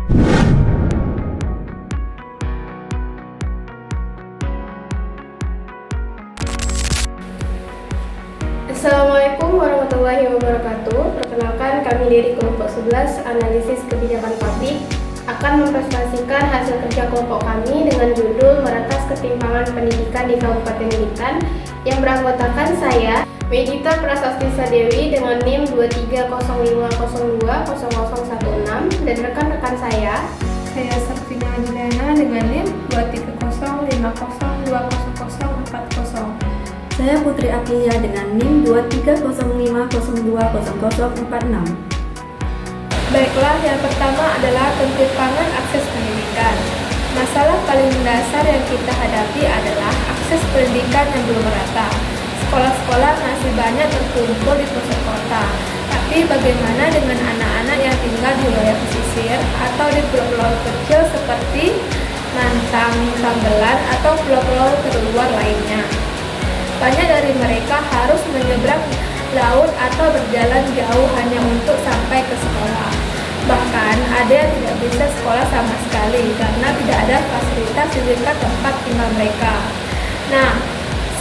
Assalamualaikum warahmatullahi wabarakatuh. Perkenalkan, kami dari kelompok 11 Analisis Kebijakan Publik akan mempresentasikan hasil kerja kelompok kami dengan judul Meretas Ketimpangan Pendidikan di Kabupaten Bintan yang beranggotakan saya, Medita Prasastisa Dewi dengan NIM 2305020016 dan rekan-rekan saya Sarfina Juliana dengan NIM 2305020040. Saya Putri Aprilia dengan NIM 2305020046. Baiklah, yang pertama adalah ketimpangan akses pendidikan. Masalah paling mendasar yang kita hadapi adalah akses pendidikan yang belum merata. Sekolah-sekolah masih banyak terkumpul di pusat kota. Tapi bagaimana dengan anak-anak yang tinggal di wilayah pesisir atau di pulau-pulau kecil seperti Mantang, Tambelan, atau pulau-pulau terluar lainnya? Banyak dari mereka harus menyeberang laut atau berjalan jauh hanya untuk sampai ke sekolah. Bahkan ada yang tidak bisa sekolah sama sekali karena tidak ada fasilitas di dekat tempat tinggal mereka. Nah,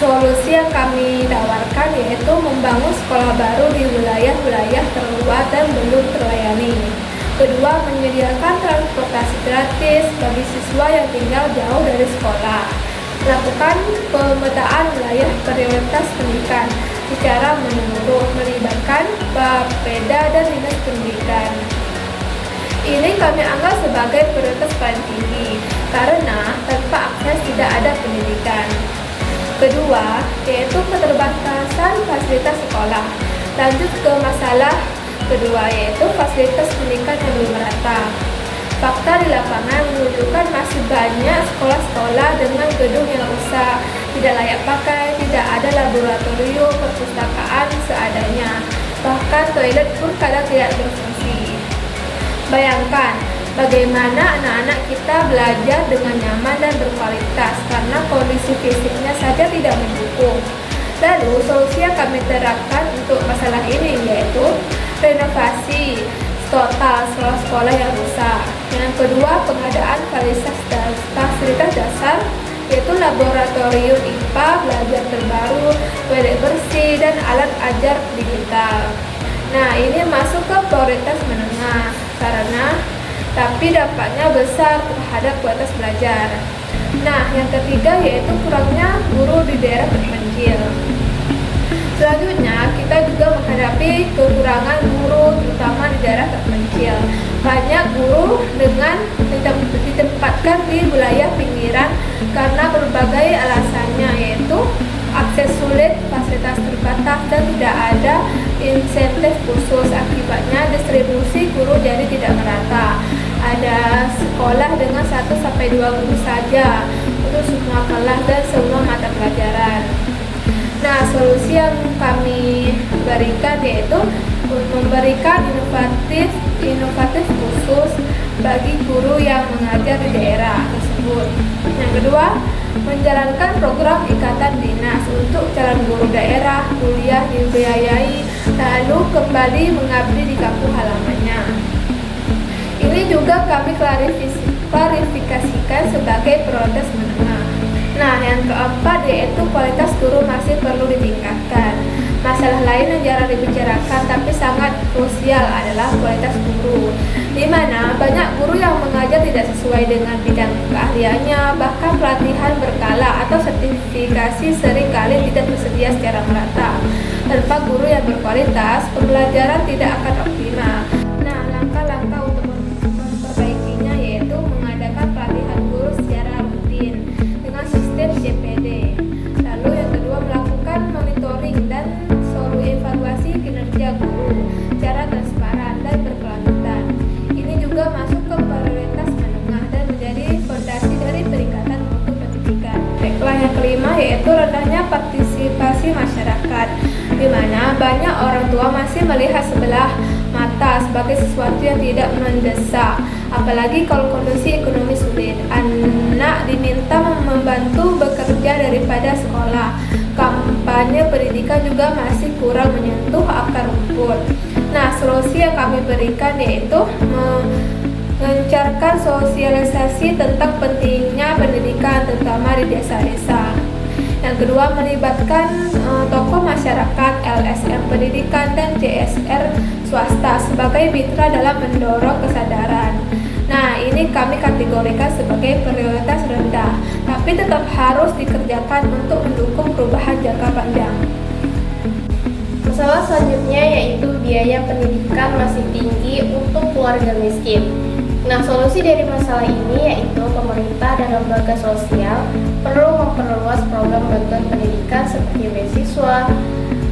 solusi yang kami tawarkan yaitu membangun sekolah baru di wilayah-wilayah terluar dan belum terlayani. Kedua, menyediakan transportasi gratis bagi siswa yang tinggal jauh dari sekolah. Melakukan pemetaan wilayah prioritas pendidikan secara menyeluruh melibatkan Bapeda dan Dinas Pendidikan. Ini kami anggap sebagai prioritas paling tinggi karena tanpa akses tidak ada pendidikan. Kedua, yaitu keterbatasan fasilitas sekolah. Lanjut ke masalah kedua, yaitu fasilitas pendidikan yang belum merata. Fakta di lapangan menunjukkan masih banyak sekolah-sekolah dengan gedung yang rusak, tidak layak pakai, tidak ada laboratorium, perpustakaan seadanya, bahkan toilet pun kadang tidak berfungsi. Bayangkan bagaimana anak-anak kita belajar dengan nyaman dan berkualitas karena kondisi fisiknya saja tidak mendukung. Lalu solusi yang kami terapkan untuk masalah ini yaitu renovasi total sekolah-sekolah yang rusak. Yang kedua, pengadaan fasilitas dasar yaitu laboratorium IPA, belajar terbaru, toilet bersih, dan alat ajar digital. Nah, ini masuk ke prioritas menengah tapi dampaknya besar terhadap kualitas belajar. Nah, yang ketiga yaitu kurangnya guru di daerah terpencil. Selanjutnya, kita juga menghadapi kekurangan guru terutama di daerah terpencil. Banyak guru ditempatkan di wilayah pinggiran karena berbagai alasannya, yaitu akses sulit, fasilitas terbatas, dan tidak ada insentif khusus. Akibatnya distribusi guru jadi tidak merata. Ada sekolah dengan 1-2 guru saja untuk semua kelas dan semua mata pelajaran. Nah, solusi yang kami berikan yaitu memberikan inovatif khusus bagi guru yang mengajar di daerah tersebut. Yang kedua, menjalankan program ikatan dinas untuk calon guru daerah kuliah dibiayai lalu kembali mengabdi di kampung halamannya. Ini juga kami klarifikasikan sebagai prioritas menengah. Nah, yang keempat yaitu kualitas guru masih perlu ditingkatkan. Masalah lain yang jarang dibicarakan tapi sangat krusial adalah kualitas guru, di mana banyak guru yang mengajar tidak sesuai dengan bidang keahliannya, bahkan pelatihan berkala atau sertifikasi seringkali tidak tersedia secara merata. Tanpa guru yang berkualitas, pembelajaran tidak akan optimal. Nah, langkah-langkah untuk memperbaikinya yaitu mengadakan pelatihan guru secara rutin dengan sistem CPD. Lalu yang kedua, melakukan monitoring dan evaluasi kinerja guru secara transparan dan berkelanjutan. Ini juga masuk ke prioritas menengah dan menjadi fondasi dari peningkatan mutu pendidikan. Baiklah, yang kelima yaitu rendahnya partisipasi masyarakat, di mana banyak orang tua masih melihat sebelah mata sebagai sesuatu yang tidak mendesak. Apalagi kalau kondisi ekonomi sulit, anak diminta membantu bekerja daripada sekolah. Kampanye pendidikan juga masih kurang menyentuh akar rumput. Nah, solusi yang kami berikan yaitu mengencarkan sosialisasi tentang pentingnya pendidikan terutama di desa-desa. Yang kedua, melibatkan tokoh masyarakat, LSM pendidikan, dan CSR swasta sebagai mitra dalam mendorong kesadaran. Nah, ini kami kategorikan sebagai prioritas rendah, tapi tetap harus dikerjakan untuk mendukung perubahan jangka panjang. Masalah selanjutnya yaitu biaya pendidikan masih tinggi untuk keluarga miskin. Nah, solusi dari masalah ini yaitu pemerintah dan lembaga sosial perlu memperluas program bantuan pendidikan seperti beasiswa,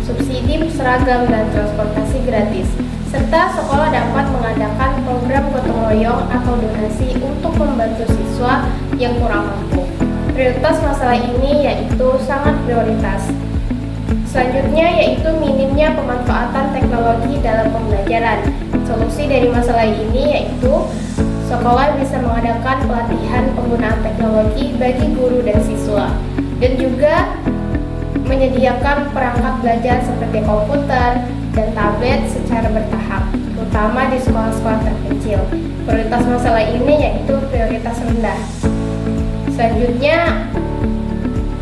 subsidi seragam, dan transportasi gratis. Serta sekolah dapat mengadakan program gotong royong atau donasi untuk membantu siswa yang kurang mampu. Prioritas masalah ini yaitu sangat prioritas. Selanjutnya yaitu minimnya pemanfaatan teknologi dalam pembelajaran. Solusi dari masalah ini yaitu sekolah bisa mengadakan pelatihan penggunaan teknologi bagi guru dan siswa, dan juga menyediakan perangkat belajar seperti komputer dan tablet secara bertahap, terutama di sekolah-sekolah terpencil. Prioritas masalah ini yaitu prioritas rendah. Selanjutnya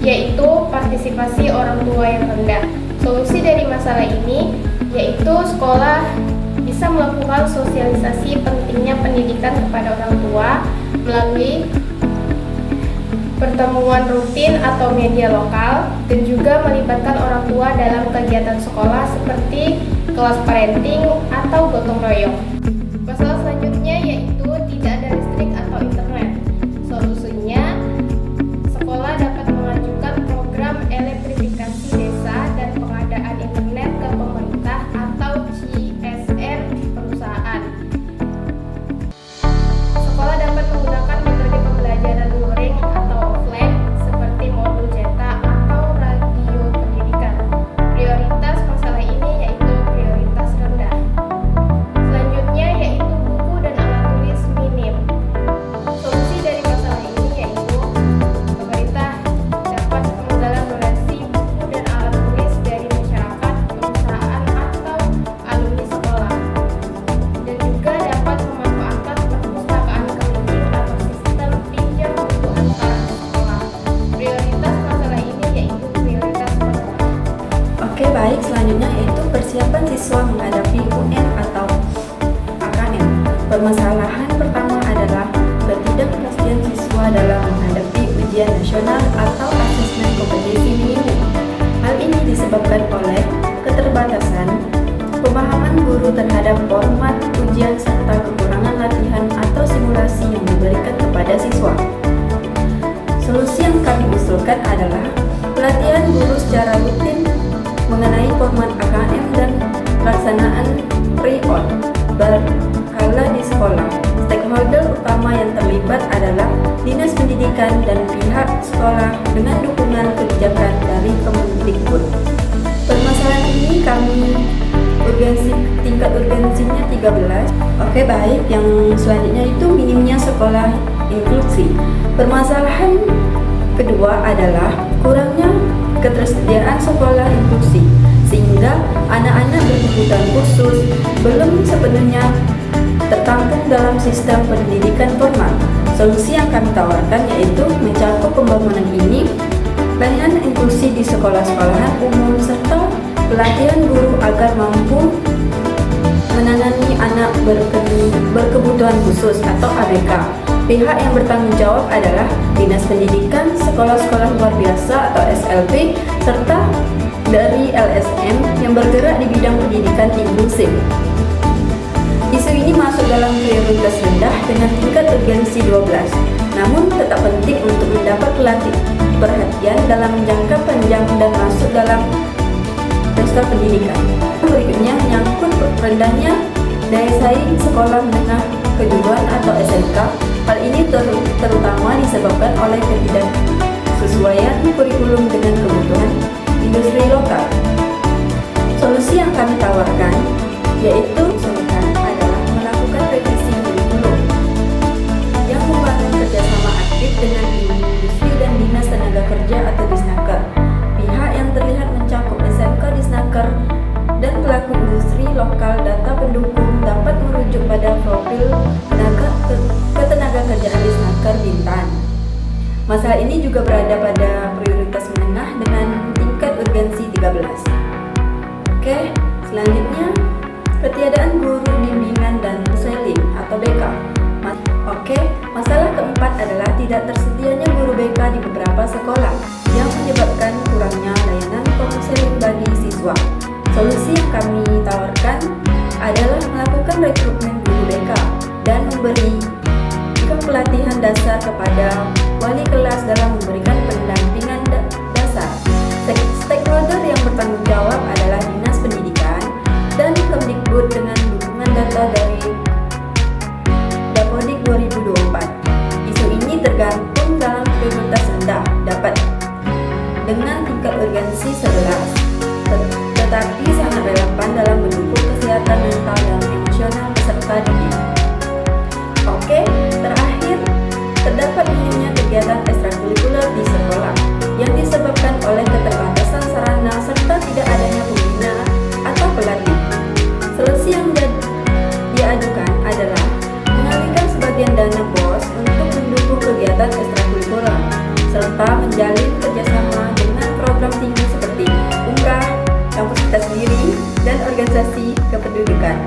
yaitu partisipasi orang tua yang rendah. Solusi dari masalah ini yaitu sekolah bisa melakukan sosialisasi pentingnya pendidikan kepada orang tua melalui pertemuan rutin atau media lokal, dan juga melibatkan orang tua dalam kegiatan sekolah seperti kelas parenting atau gotong royong. Masalah selanjutnya yaitu tidak ada listrik atau internet. Solusinya, sekolah dapat mengajukan program elektrifikasi desa dan pengadaan internet ke pemerintah atau CSR di perusahaan. Sekolah dapat menggunakan metode pembelajaran luring atau offline seperti modul cetak atau radio pendidikan. Prioritas masalah ini yaitu prioritas rendah. Selanjutnya yaitu buku dan alat tulis minim. Solusi dari masalah ini yaitu pemerintah dapat menggalang donasi buku dan alat tulis dari masyarakat, perusahaan, atau alumni sekolah, dan juga dapat memanfaatkan perpustakaan keliling atau sistem pinjam buku antar sekolah. Prioritas masalah ini yaitu prioritas rendah. Oke, baik. Selanjutnya yaitu persiapan siswa menghadapi UN atau AKM. Permasalahan pertama adalah ketidakpastian siswa dalam menghadapi ujian nasional atau asesmen kompetensi minimum. Hal ini disebabkan oleh keterbatasan pemahaman guru terhadap format ujian serta kekurangan latihan atau simulasi yang diberikan kepada siswa. Solusi yang kami usulkan adalah pelatihan guru secara rutin mengenai format AKM dan pelaksanaan pre-on berkala di sekolah. Stakeholder utama yang terlibat adalah Dinas Pendidikan dan pihak sekolah dengan dukungan kebijakan dari Kemendikbud. Permasalahan ini kami tingkat urgensinya 13. Oke, baik. Yang selanjutnya itu minimnya sekolah inklusi. Permasalahan kedua adalah kurangnya ketersediaan sekolah inklusi, sehingga anak-anak berkebutuhan khusus belum sepenuhnya tertampung dalam sistem pendidikan formal. Solusi yang kami tawarkan yaitu mencakup pembangunan ini, layanan inklusi di sekolah-sekolahan umum, serta pelatihan guru agar mampu menangani anak berkebutuhan khusus atau ABK. Pihak yang bertanggung jawab adalah Dinas Pendidikan, sekolah-sekolah luar biasa atau SLB, serta dari LSM yang bergerak di bidang pendidikan inklusif. Isu ini masuk dalam prioritas rendah dengan tingkat urgensi 12, namun tetap penting untuk mendapat perhatian dalam jangka panjang dan masuk dalam sektor pendidikan. Berikutnya menyangkut rendahnya daya saing sekolah menengah kejuruan atau SMK. Hal ini terutama disebabkan oleh ketidaksesuaian kurikulum dengan kebutuhan industri lokal. Solusi yang kami tawarkan yaitu adalah melakukan revisi kurikulum yang membangun kerjasama aktif dengan industri dan dinas tenaga kerja atau Disnaker. Pihak yang terlihat mencakup SMK, Disnaker, dan pelaku industri lokal. Data pendukung dapat merujuk pada profil tenaga Masalah ini juga berada pada prioritas menengah dengan tingkat urgensi 13. Oke, selanjutnya ketiadaan guru bimbingan dan konseling atau BK. Oke, masalah keempat adalah tidak tersedianya guru BK di beberapa sekolah yang menyebabkan kurangnya layanan konseling bagi siswa. Solusi yang kami tawarkan adalah melakukan rekrutmen guru BK dan memberi pelatihan dasar kepada wali kelas dalam memberikan pendampingan dasar. Stakeholder yang bertanggung jawab adalah Dinas Pendidikan dan Kemdikbud dengan dukungan data dari Dapodik 2024. Isu ini tergantung dalam prioritas rendah dapat dengan tingkat urgensi 11, tetapi sangat relevan dalam mendukung kesehatan mental dan emosional peserta didik. Oke, terakhir, terdapat minimnya kegiatan ekstrakurikuler di sekolah yang disebabkan oleh keterbatasan sarana serta tidak adanya pembina atau pelatih. Solusi yang diajukan adalah mengalihkan sebagian dana BOS untuk mendukung kegiatan ekstrakurikuler serta menjalin kerjasama dengan program tinggi seperti umrah, kampus kita sendiri, dan organisasi kependudukan.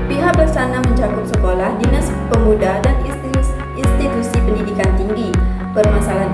Pihak pelaksana mencakup sekolah, dinas pemuda, dan institusi pendidikan tinggi. Permasalahan